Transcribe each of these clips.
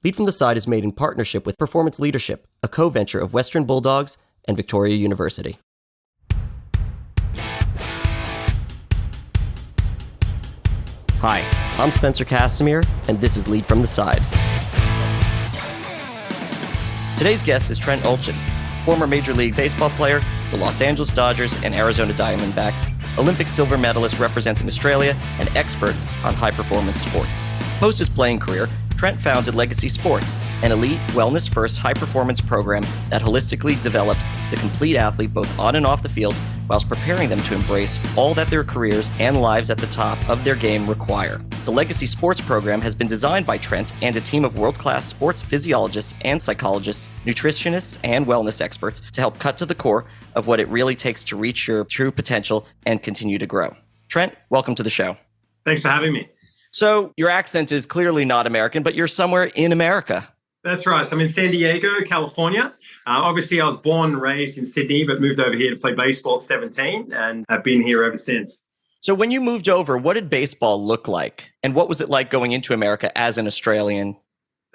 Lead from the Side is made in partnership with Performance Leadership, a co-venture of Western Bulldogs and Victoria University. Hi, I'm Spencer Casimir, and this is Lead from the Side. Today's guest is Trent Oeltjen, former Major League Baseball player for the Los Angeles Dodgers and Arizona Diamondbacks, Olympic silver medalist representing Australia, and expert on high-performance sports. Post his playing career, Trent founded Legacy Sports, an elite, wellness-first, high-performance program that holistically develops the complete athlete both on and off the field, whilst preparing them to embrace all that their careers and lives at the top of their game require. The Legacy Sports program has been designed by Trent and a team of world-class sports physiologists and psychologists, nutritionists, and wellness experts to help cut to the core of what it really takes to reach your true potential and continue to grow. Trent, welcome to the show. Thanks for having me. So your accent is clearly not American, but you're somewhere in America. That's right. So I'm in San Diego, California. Obviously, I was born and raised in Sydney, but moved over here to play baseball at 17 and have been here ever since. So when you moved over, what did baseball look like? And what was it like going into America as an Australian?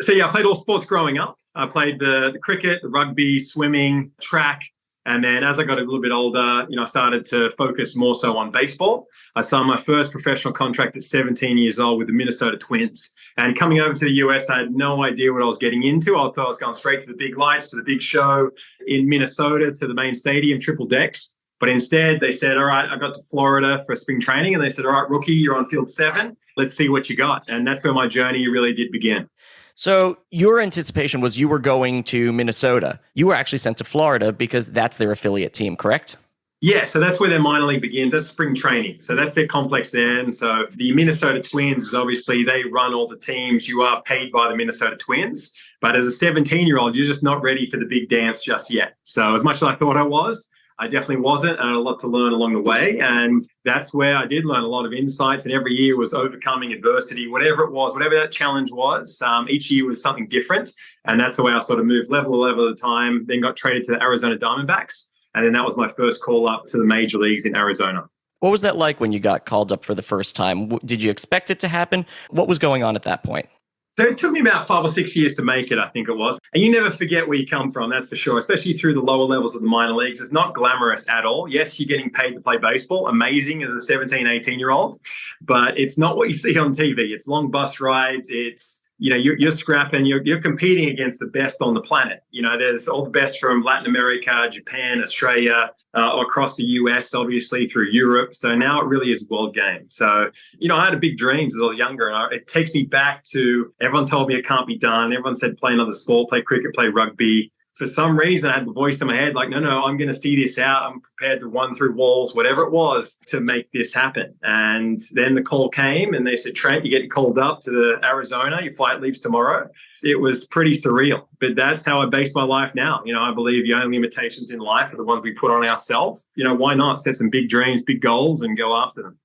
So I played all sports growing up. I played the cricket, the rugby, swimming, track. And then as I got a little bit older, I started to focus more so on baseball. I signed my first professional contract at 17 years old with the Minnesota Twins. And coming over to the US, I had no idea what I was getting into. I thought I was going straight to the big lights, to the big show in Minnesota, to the main stadium, triple decks. But instead, they said, all right, I got to Florida for spring training. And they said, all right, rookie, you're on field 7. Let's see what you got. And that's where my journey really did begin. So your anticipation was you were going to Minnesota. You were actually sent to Florida because that's their affiliate team, correct? Yeah, so that's where their minor league begins. That's spring training. So that's their complex there. And so the Minnesota Twins is obviously, they run all the teams. You are paid by the Minnesota Twins. But as a 17-year-old, you're just not ready for the big dance just yet. So as much as I thought I was, I definitely wasn't, and I had a lot to learn along the way. And that's where I did learn a lot of insights. And every year was overcoming adversity, whatever it was, whatever that challenge was. Each year was something different. And that's the way I sort of moved level at a time, then got traded to the Arizona Diamondbacks. And then that was my first call up to the major leagues in Arizona. What was that like when you got called up for the first time? Did you expect it to happen? What was going on at that point? So it took me about 5 or 6 years to make it, I think it was. And you never forget where you come from, that's for sure, especially through the lower levels of the minor leagues. It's not glamorous at all. Yes, you're getting paid to play baseball, amazing as a 17, 18-year-old, but it's not what you see on TV. It's long bus rides. It's, you're scrapping, you're competing against the best on the planet. There's all the best from Latin America, Japan, Australia, across the US, obviously through Europe. So now it really is a world game. So, I had a big dreams as I was younger, and it takes me back to everyone told me it can't be done. Everyone said play another sport, play cricket, play rugby. For some reason, I had the voice in my head like, no, I'm going to see this out. I'm prepared to run through walls, whatever it was, to make this happen. And then the call came and they said, Trent, you're getting called up to the Arizona. Your flight leaves tomorrow. It was pretty surreal, but that's how I base my life now. I believe the only limitations in life are the ones we put on ourselves. Why not set some big dreams, big goals, and go after them?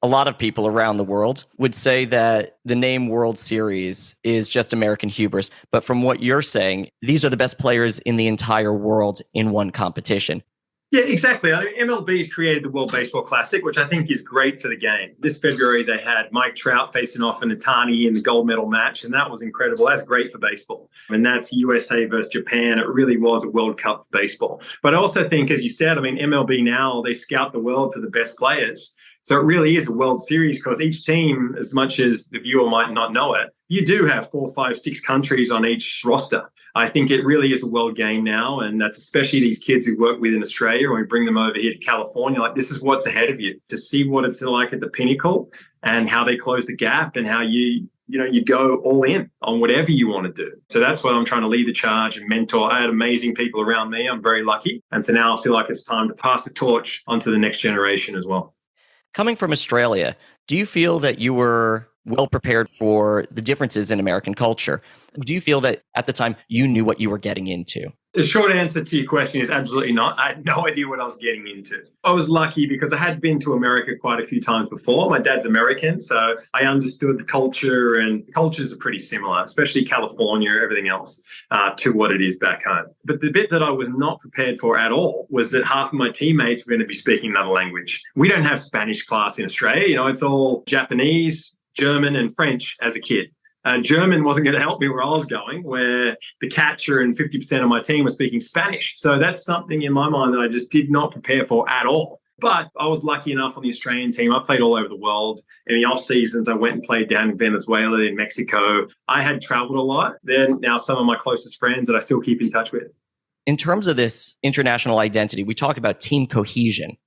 A lot of people around the world would say that the name World Series is just American hubris. But from what you're saying, these are the best players in the entire world in one competition. Yeah, exactly. MLB has created the World Baseball Classic, which I think is great for the game. This February, they had Mike Trout facing off in Ohtani in the gold medal match, and that was incredible. That's great for baseball. And that's USA versus Japan. It really was a World Cup for baseball. But I also think, as you said, MLB now, they scout the world for the best players. So it really is a World Series because each team, as much as the viewer might not know it, you do have 4, 5, 6 countries on each roster. I think it really is a world game now, and that's especially these kids who work with in Australia, when we bring them over here to California, like this is what's ahead of you, to see what it's like at the pinnacle and how they close the gap and how you go all in on whatever you want to do. So that's what I'm trying to lead the charge and mentor. I had amazing people around me. I'm very lucky. And so now I feel like it's time to pass the torch onto the next generation as well. Coming from Australia, do you feel that you were well prepared for the differences in American culture? Do you feel that at the time you knew what you were getting into? The short answer to your question is absolutely not. I had no idea what I was getting into. I was lucky because I had been to America quite a few times before. My dad's American, so I understood the culture, and cultures are pretty similar, especially California, everything else, to what it is back home. But the bit that I was not prepared for at all was that half of my teammates were going to be speaking another language. We don't have Spanish class in Australia. It's all Japanese, German, and French as a kid. German wasn't going to help me where I was going, where the catcher and 50% of my team were speaking Spanish. So that's something in my mind that I just did not prepare for at all. But I was lucky enough on the Australian team. I played all over the world. In the off seasons, I went and played down in Venezuela, in Mexico. I had traveled a lot. They're now some of my closest friends that I still keep in touch with. In terms of this international identity, we talk about team cohesion.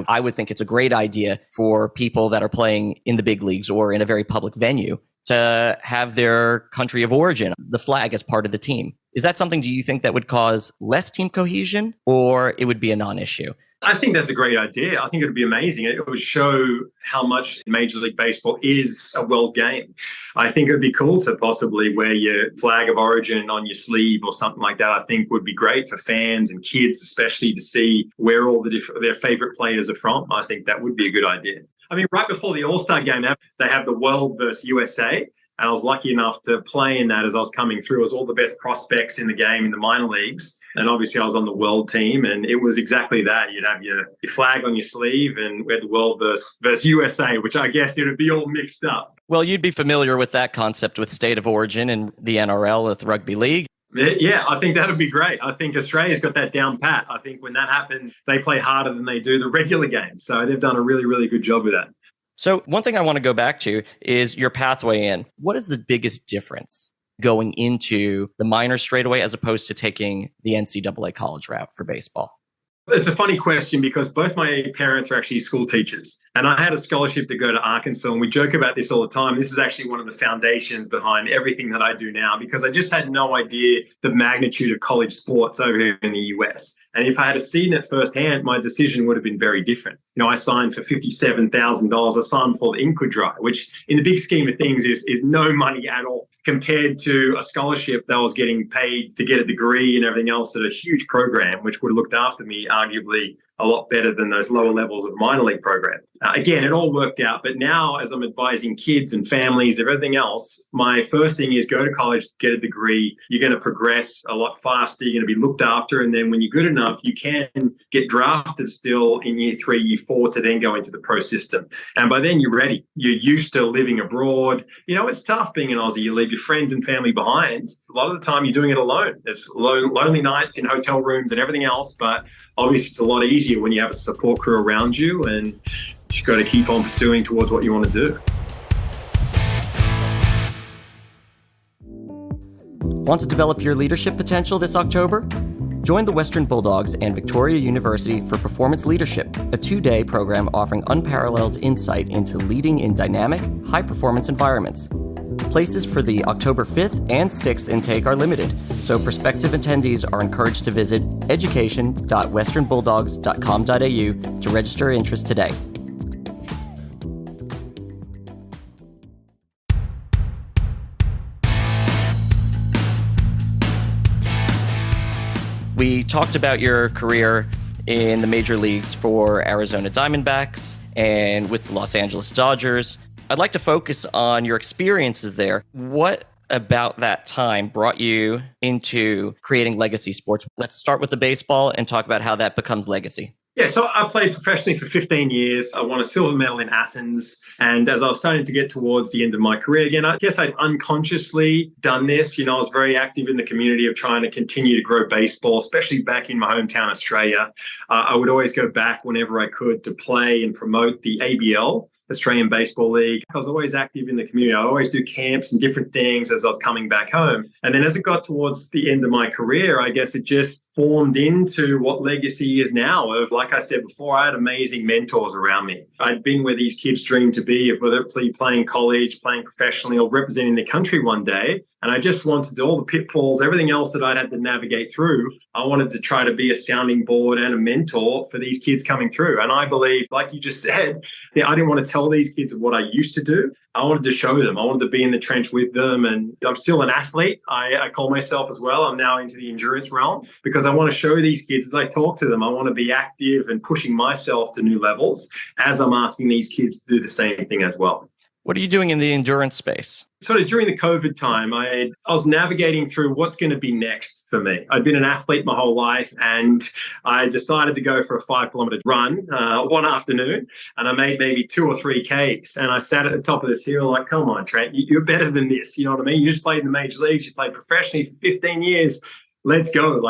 I would think it's a great idea for people that are playing in the big leagues or in a very public venue to have their country of origin, the flag, as part of the team. Is that something, do you think, that would cause less team cohesion, or it would be a non-issue? I think that's a great idea. I think it would be amazing. It would show how much Major League Baseball is a world game. I think it would be cool to possibly wear your flag of origin on your sleeve or something like that. I think would be great for fans and kids, especially, to see where all their favorite players are from. I think that would be a good idea. I mean, right before the All-Star game, they have the World versus USA. And I was lucky enough to play in that as I was coming through. It was all the best prospects in the game in the minor leagues. And obviously I was on the world team, and it was exactly that. You'd have your flag on your sleeve, and we had the world versus USA, which I guess it would be all mixed up. Well, you'd be familiar with that concept with state of origin and the NRL with rugby league. Yeah, I think that would be great. I think Australia's got that down pat. I think when that happens, they play harder than they do the regular game. So they've done a really, really good job with that. So one thing I want to go back to is your pathway in. What is the biggest difference going into the minors straight away as opposed to taking the NCAA college route for baseball? It's a funny question because both my parents are actually school teachers, and I had a scholarship to go to Arkansas, and we joke about this all the time. This is actually one of the foundations behind everything that I do now, because I just had no idea the magnitude of college sports over here in the US. And if I had seen it firsthand, my decision would have been very different. I signed for $57,000. I signed for the ink would dry, which in the big scheme of things is no money at all, compared to a scholarship that I was getting paid to get a degree and everything else at a huge program, which would have looked after me arguably a lot better than those lower levels of minor league program. Again, it all worked out. But now, as I'm advising kids and families and everything else, my first thing is go to college, get a degree. You're going to progress a lot faster. You're going to be looked after. And then when you're good enough, you can get drafted still in year 3, year 4 to then go into the pro system. And by then you're ready. You're used to living abroad. It's tough being an Aussie. You leave your friends and family behind. A lot of the time you're doing it alone. There's lonely nights in hotel rooms and everything else. But obviously it's a lot easier when you have a support crew around you, and you've got to keep on pursuing towards what you want to do. Want to develop your leadership potential this October? Join the Western Bulldogs and Victoria University for Performance Leadership, a 2-day program offering unparalleled insight into leading in dynamic, high-performance environments. Places for the October 5th and 6th intake are limited, so prospective attendees are encouraged to visit education.westernbulldogs.com.au to register interest today. We talked about your career in the major leagues for Arizona Diamondbacks and with the Los Angeles Dodgers. I'd like to focus on your experiences there. What about that time brought you into creating legacy sports? Let's start with the baseball and talk about how that becomes legacy. Yeah, so I played professionally for 15 years. I won a silver medal in Athens. And as I was starting to get towards the end of my career again, I guess I'd unconsciously done this. I was very active in the community of trying to continue to grow baseball, especially back in my hometown, Australia. I would always go back whenever I could to play and promote the ABL, Australian Baseball League. I was always active in the community. I always do camps and different things as I was coming back home. And then as it got towards the end of my career, I guess it just formed into what legacy is now. Of, like I said before, I had amazing mentors around me. I'd been where these kids dream to be, whether it be playing college, playing professionally, or representing the country one day. And I just wanted to, all the pitfalls, everything else that I'd had to navigate through, I wanted to try to be a sounding board and a mentor for these kids coming through. And I believe, like you just said, I didn't want to tell these kids what I used to do. I wanted to show them. I wanted to be in the trench with them. And I'm still an athlete. I call myself as well. I'm now into the endurance realm because I want to show these kids as I talk to them. I want to be active and pushing myself to new levels as I'm asking these kids to do the same thing as well. What are you doing in the endurance space? Sort of during the COVID time, I was navigating through what's going to be next for me. I'd been an athlete my whole life, and I decided to go for a 5 kilometer run one afternoon, and I made maybe 2 or 3 Ks. And I sat at the top of this hill like, come on, Trent, you're better than this. You know what I mean? You just played in the major leagues. You played professionally for 15 years. Let's go.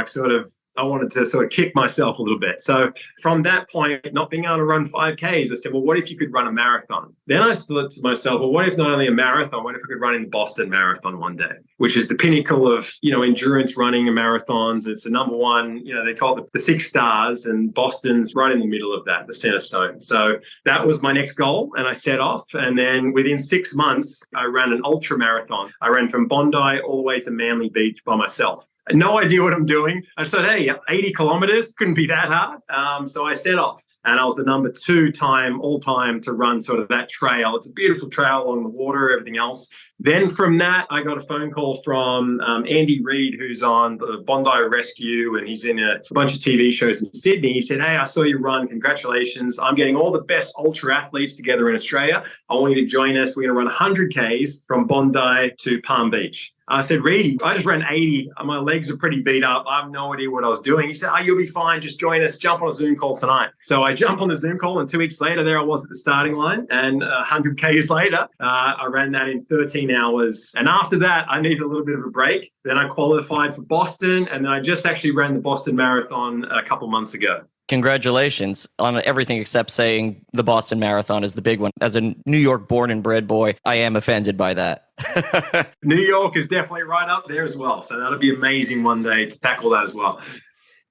I wanted to sort of kick myself a little bit. So from that point, not being able to run 5Ks, I said, well, what if you could run a marathon? Then I thought to myself, well, what if not only a marathon, what if I could run in the Boston Marathon one day, which is the pinnacle of, endurance running and marathons. It's the number one, they call it the 6 stars, and Boston's right in the middle of that, the center stone. So that was my next goal, and I set off. And then within 6 months, I ran an ultra marathon. I ran from Bondi all the way to Manly Beach by myself. No idea what I'm doing. I said, hey, 80 kilometers couldn't be that hard. So I set off, and I was the number 2 all time to run sort of that trail. It's a beautiful trail along the water, everything else. Then from that, I got a phone call from Andy Reid, who's on the Bondi Rescue, and he's in a bunch of TV shows in Sydney. He said, hey, I saw you run. Congratulations. I'm getting all the best ultra athletes together in Australia. I want you to join us. We're going to run 100 Ks from Bondi to Palm Beach. I said, Reedy, I just ran 80. My legs are pretty beat up. I have no idea what I was doing. He said, you'll be fine. Just join us. Jump on a Zoom call tonight. So I jumped on the Zoom call, and 2 weeks later, there I was at the starting line. And 100 Ks later, I ran that in 13 hours. And after that, I needed a little bit of a break. Then I qualified for Boston. And then I just actually ran the Boston Marathon a couple months ago. Congratulations on everything except saying the Boston Marathon is the big one. As a New York born and bred boy, I am offended by that. New York is definitely right up there as well. So that'll be amazing one day to tackle that as well.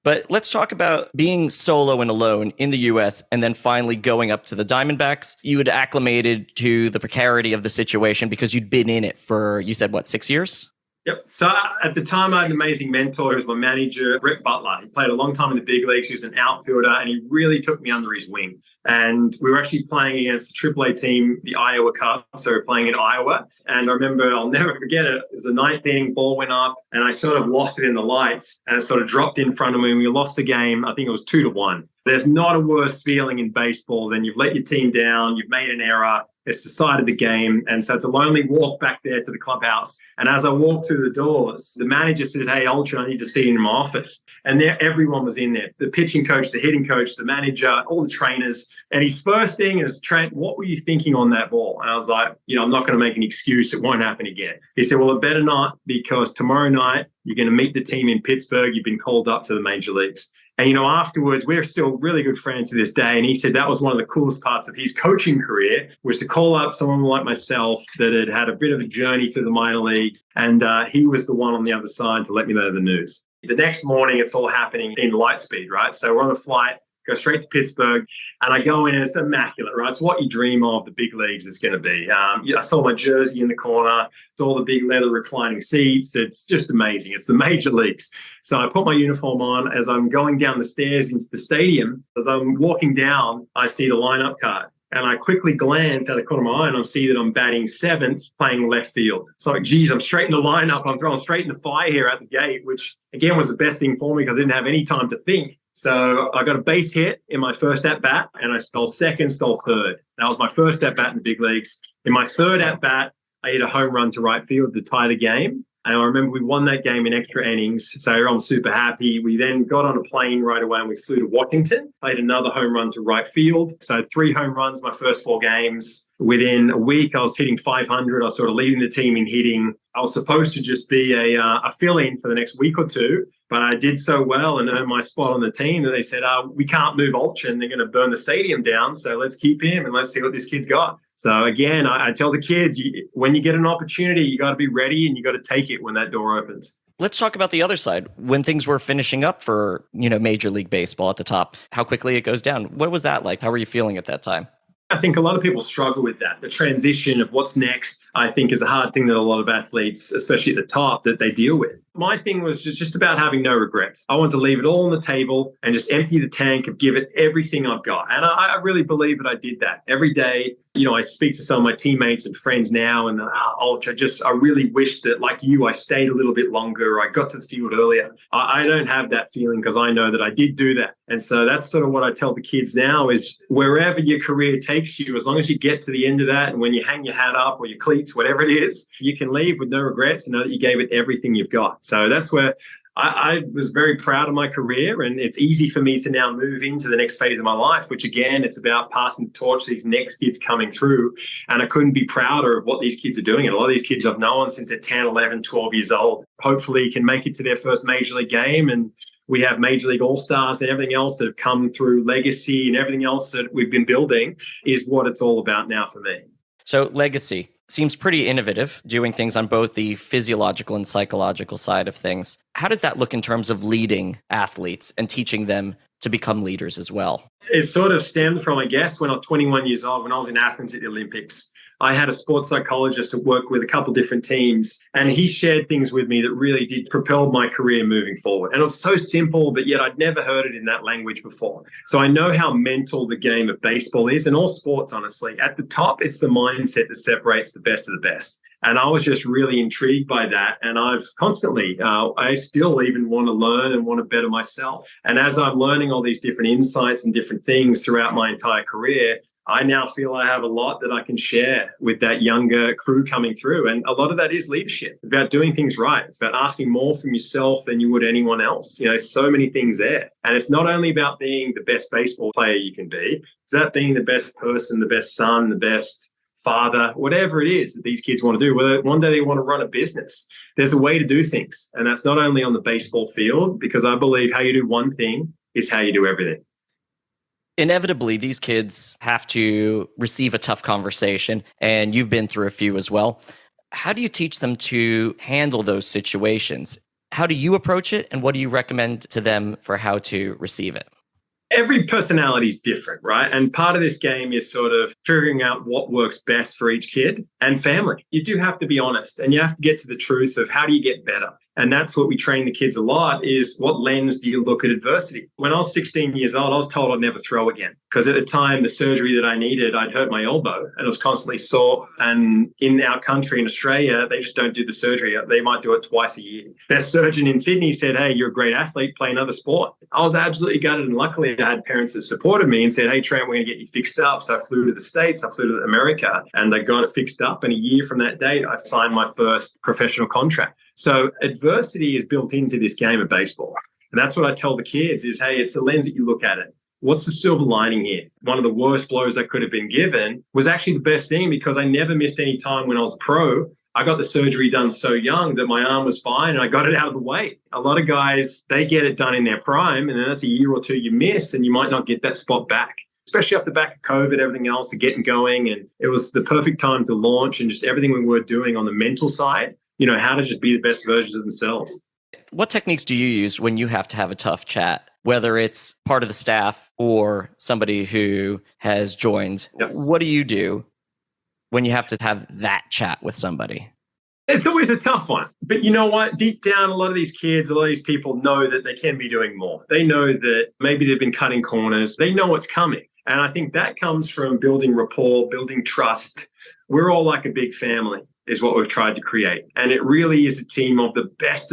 But let's talk about being solo and alone in the U.S. and then finally going up to the Diamondbacks. You had acclimated to the precarity of the situation because you'd been in it for, you said, 6 years? Yep. So at the time, I had an amazing mentor who was my manager, Brett Butler. He played a long time in the big leagues. He was an outfielder, and he really took me under his wing. And we were actually playing against the AAA team, the Iowa Cup. So we were playing in Iowa. And I remember, I'll never forget it. It was the 9th inning, ball went up, and I sort of lost it in the lights. And it sort of dropped in front of me. And we lost the game. I think it was 2-1. There's not a worse feeling in baseball than you've let your team down, you've made an error, it's decided the game. And so it's a lonely walk back there to the clubhouse. And as I walked through the doors, the manager said, hey, Oeltjen, I need to see you in my office. And there, everyone was in there. The pitching coach, the hitting coach, the manager, all the trainers. And his first thing is, Trent, what were you thinking on that ball? And I was like, I'm not going to make an excuse. It won't happen again. He said, well, it better not, because tomorrow night you're going to meet the team in Pittsburgh. You've been called up to the major leagues. And, afterwards, we're still really good friends to this day. And he said that was one of the coolest parts of his coaching career, was to call up someone like myself that had had a bit of a journey through the minor leagues. And he was the one on the other side to let me know the news. The next morning, it's all happening in light speed, right? So we're on a flight, go straight to Pittsburgh, and I go in and it's immaculate, right? It's what you dream of the big leagues is going to be. I saw my jersey in the corner. It's all the big leather reclining seats. It's just amazing. It's the major leagues. So I put my uniform on. As I'm going down the stairs into the stadium, as I'm walking down, I see the lineup card. And I quickly glance at the corner of my eye and I see that I'm batting 7th, playing left field. So, geez, I'm straight in the lineup. I'm throwing straight in the fire here at the gate, which, again, was the best thing for me because I didn't have any time to think. So I got a base hit in my first at-bat, and I stole second, stole third. That was my first at-bat in the big leagues. In my third at-bat, I hit a home run to right field to tie the game. And I remember we won that game in extra innings, so I'm super happy. We then got on a plane right away and we flew to Washington. I hit another home run to right field. So 3 home runs my first 4 games. Within a week, I was hitting 500. I was sort of leading the team in hitting. I was supposed to just be a fill-in for the next week or two, but I did so well and earned my spot on the team that they said, we can't move Oeltjen. They're going to burn the stadium down, so let's keep him and let's see what this kid's got. So again, I tell the kids, when you get an opportunity, you got to be ready and you got to take it when that door opens. Let's talk about the other side. When things were finishing up for, Major League Baseball at the top, how quickly it goes down. What was that like? How were you feeling at that time? I think a lot of people struggle with that. The transition of what's next, I think, is a hard thing that a lot of athletes, especially at the top, that they deal with. My thing was just about having no regrets. I want to leave it all on the table and just empty the tank and give it everything I've got. And I really believe that I did that. Every day, I speak to some of my teammates and friends now, and I really wish that, like you, I stayed a little bit longer, or I got to the field earlier. I don't have that feeling because I know that I did do that. And so that's sort of what I tell the kids now is wherever your career takes you, as long as you get to the end of that, and when you hang your hat up or your cleats, whatever it is, you can leave with no regrets and know that you gave it everything you've got. So that's where I was very proud of my career, and it's easy for me to now move into the next phase of my life, which again, it's about passing the torch to these next kids coming through. And I couldn't be prouder of what these kids are doing. And a lot of these kids I've known since they're 10, 11, 12 years old, hopefully can make it to their first major league game. And we have Major League All-Stars and everything else that have come through legacy, and everything else that we've been building is what it's all about now for me. So legacy seems pretty innovative, doing things on both the physiological and psychological side of things. How does that look in terms of leading athletes and teaching them to become leaders as well? It sort of stemmed from, I guess, when I was 21 years old, when I was in Athens at the Olympics. I had a sports psychologist that worked with a couple of different teams, and he shared things with me that really did propel my career moving forward. And it was so simple, but yet I'd never heard it in that language before. So I know how mental the game of baseball is, and all sports, honestly. At the top, it's the mindset that separates the best of the best. And I was just really intrigued by that. And I've constantly, I still even want to learn and want to better myself. And as I'm learning all these different insights and different things throughout my entire career, I now feel I have a lot that I can share with that younger crew coming through. And a lot of that is leadership. It's about doing things right. It's about asking more from yourself than you would anyone else. So many things there. And it's not only about being the best baseball player you can be. It's about being the best person, the best son, the best father, whatever it is that these kids want to do. Whether one day they want to run a business, there's a way to do things. And that's not only on the baseball field, because I believe how you do one thing is how you do everything. Inevitably, these kids have to receive a tough conversation, and you've been through a few as well. How do you teach them to handle those situations? How do you approach it, and what do you recommend to them for how to receive it? Every personality is different, right? And part of this game is sort of figuring out what works best for each kid and family. You do have to be honest, and you have to get to the truth of how do you get better. And that's what we train the kids a lot is what lens do you look at adversity? When I was 16 years old, I was told I'd never throw again. Because at the time, the surgery that I needed, I'd hurt my elbow and it was constantly sore. And in our country, in Australia, they just don't do the surgery. They might do it twice a year. Their surgeon in Sydney said, hey, you're a great athlete, play another sport. I was absolutely gutted. And luckily, I had parents that supported me and said, hey, Trent, we're going to get you fixed up. So I flew to the States, I flew to America, and they got it fixed up. And a year from that date, I signed my first professional contract. So adversity is built into this game of baseball. And that's what I tell the kids is, hey, it's a lens that you look at it. What's the silver lining here? One of the worst blows I could have been given was actually the best thing because I never missed any time when I was a pro. I got the surgery done so young that my arm was fine and I got it out of the way. A lot of guys, they get it done in their prime and then that's a year or two you miss and you might not get that spot back. Especially off the back of COVID, everything else, getting going. And it was the perfect time to launch and just everything we were doing on the mental side, how to just be the best versions of themselves. What techniques do you use when you have to have a tough chat, whether it's part of the staff or somebody who has joined? Yep. What do you do when you have to have that chat with somebody? It's always a tough one. But you know what? Deep down, a lot of these kids, a lot of these people know that they can be doing more. They know that maybe they've been cutting corners. They know what's coming. And I think that comes from building rapport, building trust. We're all like a big family is what we've tried to create. And it really is a team of the best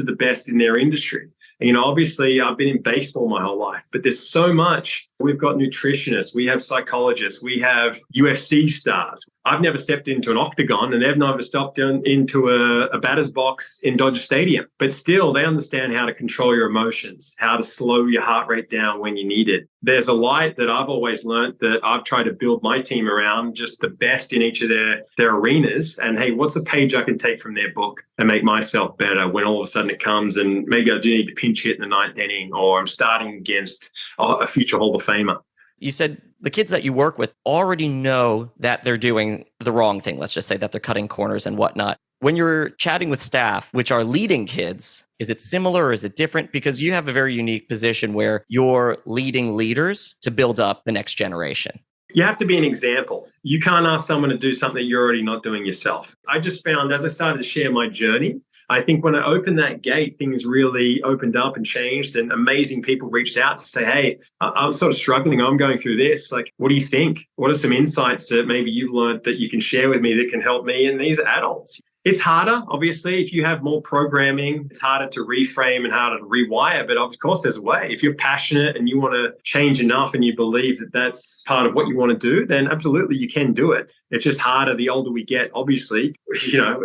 in their industry. And, obviously I've been in baseball my whole life, but there's so much. We've got nutritionists, we have psychologists, we have UFC stars. I've never stepped into an octagon and they've never stepped into a batter's box in Dodger Stadium. But still, they understand how to control your emotions, how to slow your heart rate down when you need it. There's a light that I've always learned that I've tried to build my team around, just the best in each of their arenas. And hey, what's a page I can take from their book and make myself better when all of a sudden it comes and maybe I do need to pinch hit in the ninth inning or I'm starting against a future Hall of Famer. You said the kids that you work with already know that they're doing the wrong thing. Let's just say that they're cutting corners and whatnot. When you're chatting with staff, which are leading kids, is it similar or is it different? Because you have a very unique position where you're leading leaders to build up the next generation. You have to be an example. You can't ask someone to do something you're already not doing yourself. I just found as I started to share my journey, I think when I opened that gate, things really opened up and changed, and amazing people reached out to say, hey, I'm sort of struggling. I'm going through this. Like, what do you think? What are some insights that maybe you've learned that you can share with me that can help me? And these are adults. It's harder, obviously, if you have more programming. It's harder to reframe and harder to rewire. But of course, there's a way. If you're passionate and you want to change enough and you believe that that's part of what you want to do, then absolutely you can do it. It's just harder the older we get, obviously.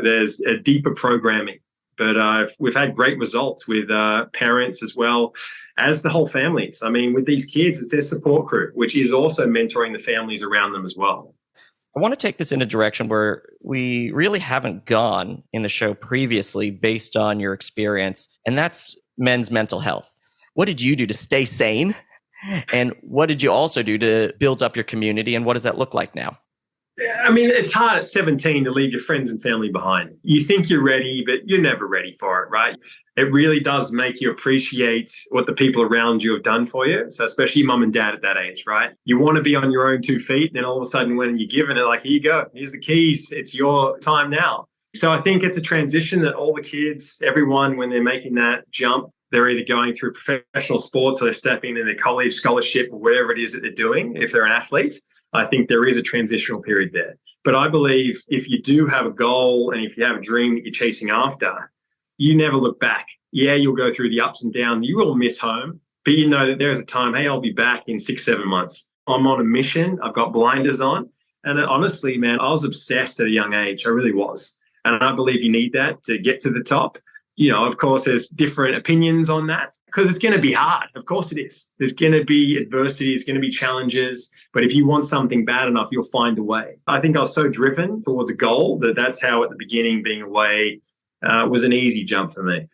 There's a deeper programming. But we've had great results with parents as well as the whole families. I mean, with these kids, it's their support group, which is also mentoring the families around them as well. I want to take this in a direction where we really haven't gone in the show previously based on your experience, and that's men's mental health. What did you do to stay sane? And what did you also do to build up your community, and what does that look like now? I mean, it's hard at 17 to leave your friends and family behind. You think you're ready, but you're never ready for it, right? It really does make you appreciate what the people around you have done for you. So especially mum and dad at that age, right? You want to be on your own 2 feet. And then all of a sudden when you're given it, like, here you go, here's the keys. It's your time now. So I think it's a transition that all the kids, everyone, when they're making that jump, they're either going through professional sports or they're stepping into their college scholarship or whatever it is that they're doing. If they're an athlete, I think there is a transitional period there. But I believe if you do have a goal and if you have a dream that you're chasing after, you never look back. Yeah, you'll go through the ups and downs. You will miss home, but you know that there's a time, hey, I'll be back in 6-7 months. I'm on a mission. I've got blinders on. And honestly, man, I was obsessed at a young age. I really was. And I believe you need that to get to the top. Of course, there's different opinions on that because it's going to be hard. Of course it is. There's going to be adversity. There's going to be challenges. But if you want something bad enough, you'll find a way. I think I was so driven towards a goal that's how at the beginning being away was an easy jump for me.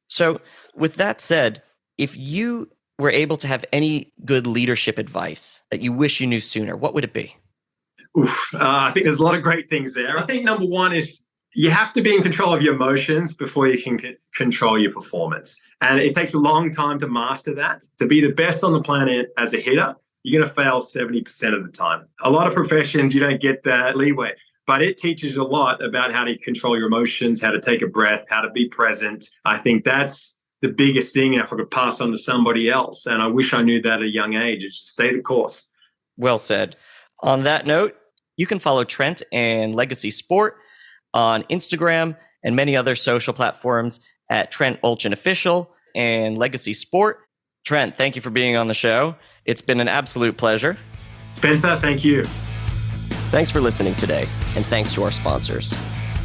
So with that said, if you were able to have any good leadership advice that you wish you knew sooner, what would it be? I think there's a lot of great things there. I think number one is you have to be in control of your emotions before you can control your performance. And it takes a long time to master that. To be the best on the planet as a hitter, you're going to fail 70% of the time. A lot of professions, you don't get that leeway. But it teaches a lot about how to control your emotions, how to take a breath, how to be present. I think that's the biggest thing if I could pass on to somebody else. And I wish I knew that at a young age, is to stay the course. Well said. On that note, you can follow Trent and Legacy Sport on Instagram and many other social platforms at Trent Oeltjen Official and Legacy Sport. Trent, thank you for being on the show. It's been an absolute pleasure. Spencer, thank you. Thanks for listening today, and thanks to our sponsors.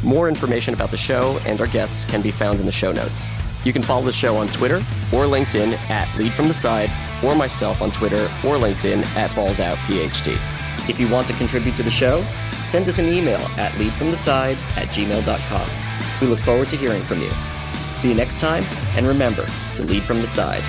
More information about the show and our guests can be found in the show notes. You can follow the show on Twitter or LinkedIn at Lead From The Side, or myself on Twitter or LinkedIn at BallsOutPhD. If you want to contribute to the show, send us an email at leadfromtheside@gmail.com. We look forward to hearing from you. See you next time, and remember to lead from the side.